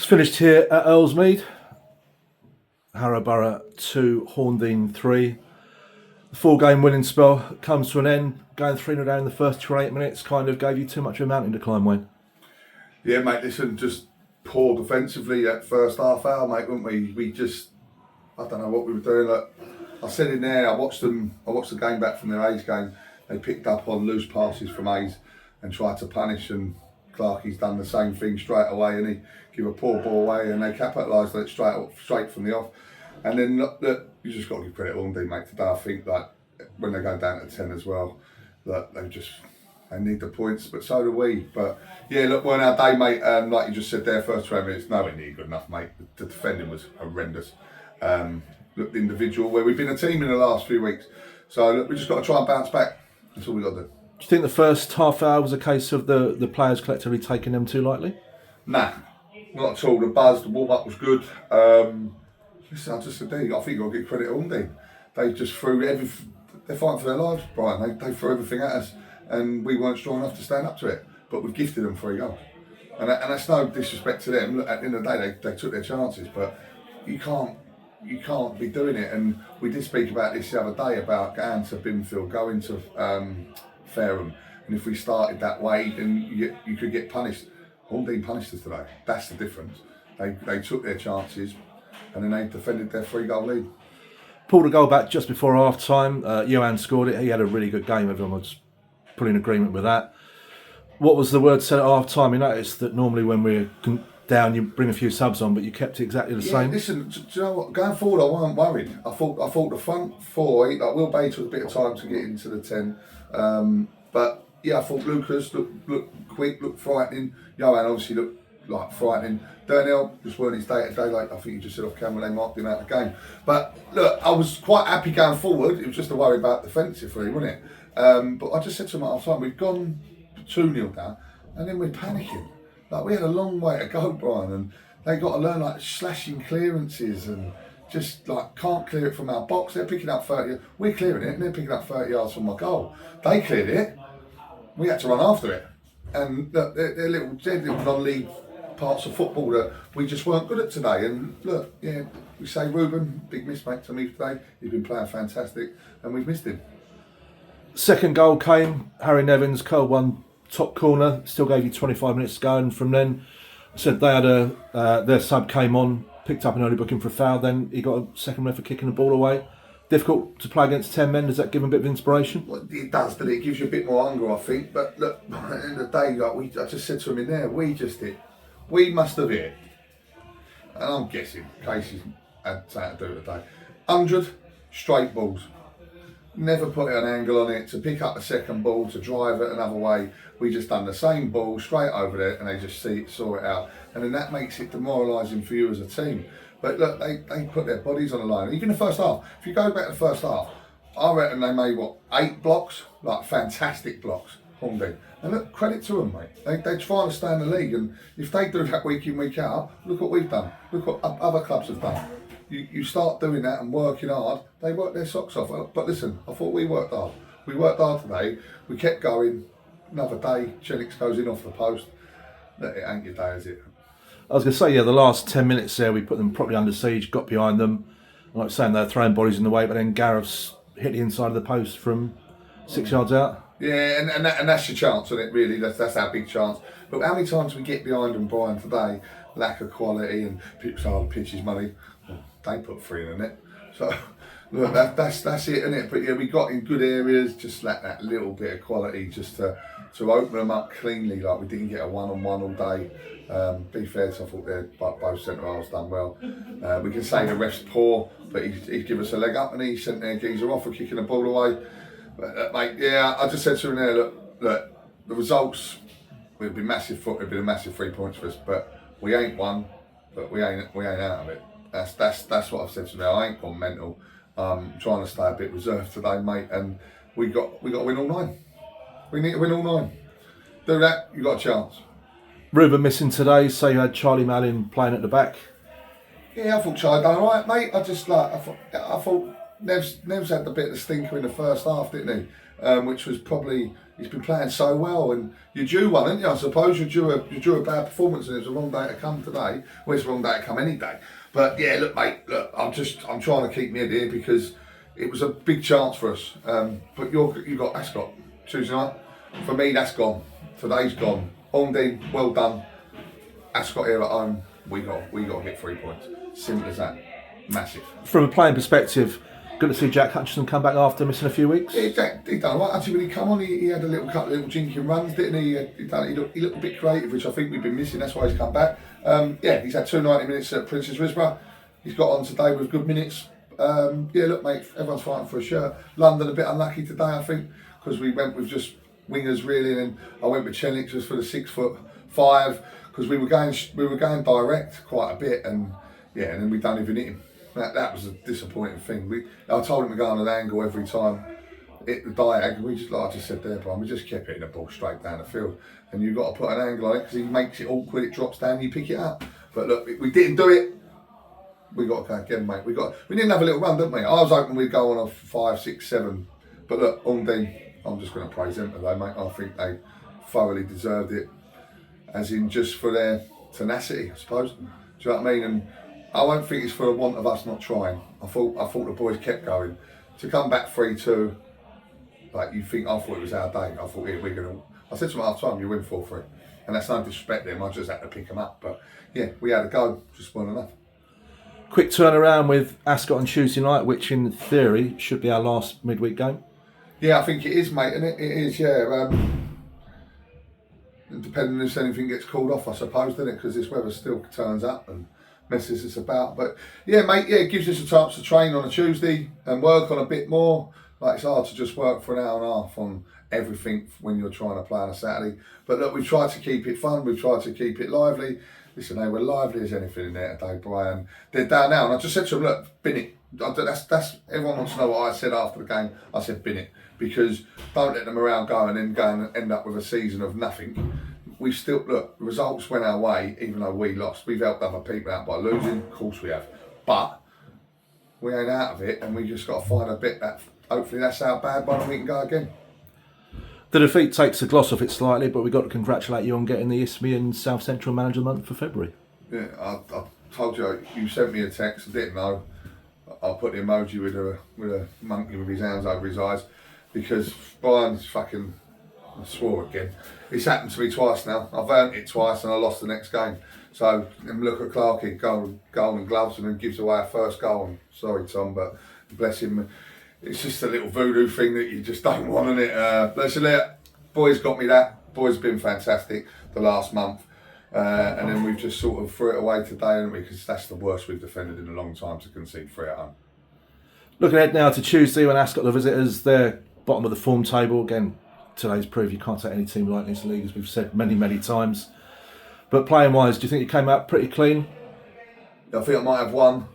It's finished here at Earlsmead. Harrow 2, Horndean 3. The 4-game winning spell comes to an end. Going 3-0 down in the first 28 minutes kind of gave you too much of a mountain to climb, Wayne. Yeah, mate, listen, just poor defensively that first half hour, mate, weren't we? We just, I don't know what we were doing. Look, I said in there, I watched the game back from their A's game. They picked up on loose passes from A's and tried to punish, and Clarkie's done the same thing straight away, and he give a poor ball away, and they capitalised on it straight from the off. And then look, you just got to give credit to Horndean, mate, today. I think like when they go down to 10 as well, that they need the points, but so do we. But yeah, look, weren't our day, mate. Like you just said there, first 20 minutes, nowhere near good enough, mate. The defending was horrendous. Look, the individual, where we've been a team in the last few weeks. So look, we just got to try and bounce back. That's all we got to do. Do you think the first half hour was a case of the players collectively taking them too lightly? Nah, not at all. The buzz, the warm-up was good. Listen, I just said, I think you've got to give credit to Horndean. They just threw everything. They're fighting for their lives, Brian. They threw everything at us, and we weren't strong enough to stand up to it. But we've gifted them 3 goals, and that's no disrespect to them. Look, at the end of the day, they took their chances, but you can't be doing it. And we did speak about this the other day about going to Binfield, going to Fareham, and if we started that way, then you could get punished. Horndean punished us today. That's the difference. They took their chances, and then they defended their 3-goal lead. Pulled a goal back just before half time. Johan scored it. He had a really good game. Everyone was pretty in agreement with that. What was the word said at half time? You noticed that normally when we're down, you bring a few subs on, but you kept it exactly the same. Listen, do you know what? Going forward, I wasn't worried. I thought the front 4, like Will Bates was a bit of time to get into the 10. But yeah, I thought Lucas looked quick, looked frightening. Johan obviously looked like frightening. Darnell just weren't his day to day, like I think you just said off camera, they marked him out of the game. But look, I was quite happy going forward. It was just a worry about defensively, wasn't it? But I just said to him at half time, we've gone 2-0 down, and then we're panicking. Like we had a long way to go, Brian, and they got to learn like slashing clearances and just like can't clear it from our box. They're picking up 30. We're clearing it, and they're picking up 30 yards from my goal. They cleared it. We had to run after it, and look, they're little non-league parts of football that we just weren't good at today. And look, yeah, we say Ruben, big miss, mate, to me today. He's been playing fantastic, and we've missed him. Second goal came. Harry Nevins curled one top corner. Still gave you 25 minutes to go, and from then, I said they had their sub came on, picked up an early booking for a foul. Then he got a second red for kicking the ball away. Difficult to play against 10 men. Does that give him a bit of inspiration? Well, it does, but it gives you a bit more hunger, I think. But look, at the end of the day, like I just said to him in there, we must have hit, and I'm guessing Casey's had something to do today. 100 straight balls. Never put an angle on it to pick up the second ball, to drive it another way. We just done the same ball straight over there, and they just saw it out. And then that makes it demoralising for you as a team. But look, they put their bodies on the line. Even the first half, if you go back to the first half, I reckon they made, 8 blocks? Like fantastic blocks, Horndean. And look, credit to them, mate. They try to stay in the league, and if they do that week in, week out, look what we've done. Look what other clubs have done. You start doing that and working hard, they work their socks off. But listen, I thought we worked hard. We worked hard today. We kept going. Another day, Chenix goes in off the post. Look, it ain't your day, is it? I was going to say, yeah, the last 10 minutes there, we put them properly under siege, got behind them. Like saying, they're throwing bodies in the way, but then Gareth's hit the inside of the post from 6 yards out. Yeah, and that's your chance, isn't it, really? That's our big chance. But how many times we get behind them, Brian, today? Lack of quality, and people say, the pitch is money. Well, they put 3 in the net. So, look, that's it, isn't it? But yeah, we got in good areas, just lack that little bit of quality just to open them up cleanly. Like we didn't get a one-on-one all day. Be fair to, I thought both centre-halves done well. We can say the ref's poor, but he's given us a leg up, and he sent their geezer off for kicking the ball away. But mate, yeah, I just said to him there, look, the results would be massive. It'd be a massive 3 points for us, but we ain't won, but we ain't out of it. That's what I've said to him. I ain't gone mental. Trying to stay a bit reserved today, mate, and we got to win all 9. We need to win all 9. Do that, you got a chance. Ruben missing today, so you had Charlie Mallin playing at the back. Yeah, I thought Charlie done alright, mate. I thought Nev's had a bit of the stinker in the first half, didn't he? which was probably, he's been playing so well, and you're due one, aren't you? I suppose you're due a bad performance, and it's the wrong day to come today. Well, it's the wrong day to come any day. But yeah, look, mate, look, I'm trying to keep my head here because it was a big chance for us. But that's got Tuesday night. For me, that's gone. Today's gone. Horndean, well done. Ascot here at home. We got to get 3 points. Simple as that. Massive. From a playing perspective, good to see Jack Hutchinson come back after missing a few weeks. Yeah, Jack, he done right. Actually, when he come on, he had a couple of little jinking runs, didn't he? He looked a bit creative, which I think we've been missing. That's why he's come back. He's had 90 minutes at Princess Risborough. He's got on today with good minutes. Look, mate, everyone's fighting for a shirt. London a bit unlucky today, I think, because we went with just wingers really, and I went with Chenlik just for the 6'5", because we were going direct quite a bit, and then we don't even hit him. That was a disappointing thing. I told him to go on an angle every time, hit the diag. We just, like I just said there, Brian, we just kept hitting the ball straight down the field, and you've got to put an angle on it because he makes it awkward. It drops down, you pick it up. But look, we didn't do it. We got to go again, mate. We didn't have a little run, didn't we? I was hoping we'd go on a 5, 6, 7. But look, Horndean, I'm just going to praise them today, mate. I think they thoroughly deserved it, as in just for their tenacity, I suppose. Do you know what I mean? And I won't think it's for the want of us not trying. I thought the boys kept going. To come back 3-2, like you think, I thought it was our day. I thought, we're going to. I said to them at half time, you win 4-3. And that's no disrespect to them, I just had to pick them up. But yeah, we had a go, just weren't enough. Quick turnaround with Ascot on Tuesday night, which in theory should be our last midweek game. Yeah, I think it is, mate, and it is, yeah. Depending if anything gets called off, I suppose, doesn't it? Because this weather still turns up and messes us about. But yeah, mate, it gives us a chance to train on a Tuesday and work on a bit more. Like, it's hard to just work for an hour and a half on everything when you're trying to play on a Saturday. But look, we've tried to keep it fun, we've tried to keep it lively. Listen, they were lively as anything in there today, Brian. They're down now, and I just said to them, look, bin it. That's everyone wants to know what I said after the game. I said, bin it, because don't let them around go and then go and end up with a season of nothing. We still, look, results went our way, even though we lost. We've helped other people out by losing, of course we have. But we ain't out of it, and we just got to find a bit that, hopefully that's our bad one and we can go again. The defeat takes the gloss off it slightly, but we've got to congratulate you on getting the Isthmian South Central Manager of the Month for February. Yeah, I told you sent me a text, I didn't know. I put the emoji with a monkey with his hands over his eyes, because Brian's fucking, I swore again. It's happened to me twice now. I've earned it twice and I lost the next game. So, and look at Clarkie, golden gloves, and then gives away our first goal. And sorry, Tom, but bless him. It's just a little voodoo thing that you just don't want, innit? Bless you, boys got me that. Boys have been fantastic the last month. And then we've just sort of threw it away today, haven't we? Because that's the worst we've defended in a long time, to concede 3 at home. Looking ahead now to Tuesday when Ascot the visitors, they're bottom of the form table. Again, today's proof you can't take any team lightly in this league, as we've said many, many times. But playing wise, do you think you came out pretty clean? I think I might have one.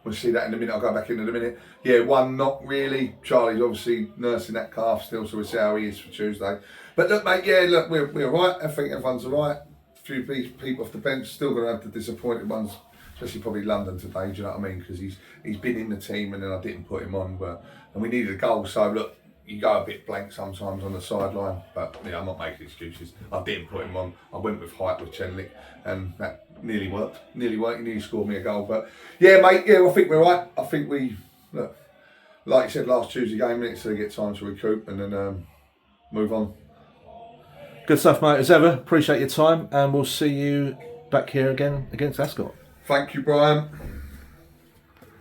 We'll see that in a minute. I'll go back in a minute. Yeah, one, not really. Charlie's obviously nursing that calf still, so we'll see how he is for Tuesday. But look, mate, yeah, look, we're all right. I think everyone's all right. A few people off the bench, still going to have the disappointed ones, especially probably London today, do you know what I mean? Because he's been in the team and then I didn't put him on, and we needed a goal. So look, you go a bit blank sometimes on the sideline, but yeah, I'm not making excuses. I didn't put him on. I went with height with Chenlik, and that nearly worked. He nearly scored me a goal. But yeah, mate, yeah, I think we're right. I think we, look, like you said, last Tuesday game, minutes so we get time to recoup and then move on. Good stuff, mate, as ever. Appreciate your time, and we'll see you back here again against Ascot. Thank you, Brian.